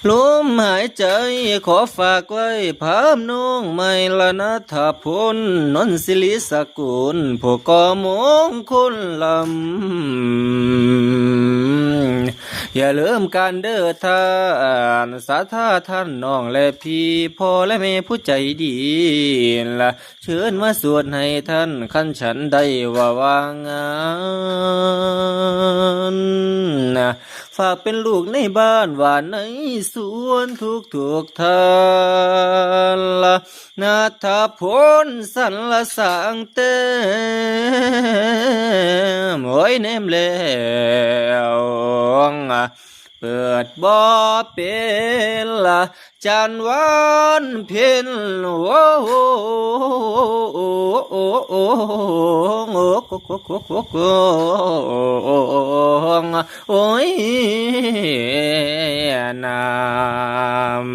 ลมหายใจขอฝากไว้พามน้องไม่ละนะถ้าพ้นนนสิริสกุลผู้ก่อมงคลลำอย่าลืมการเด้อท่านสาธาท่านน้องและพี่พ่อและแม่ผู้ใจดีละเชิญมาสวดให้ท่านขันฉันได้ว่าวางงานฝากเป็นลูกในบ้านหวานในสวนทุกทานละนาถาพลสันละสางเต้มโอ้ยเนมแล้วเปิดบ่อเป็นละจันวันเพ็ญโอ้โอ้โอ้โอ้โอ้โอ้โอ้ยนาม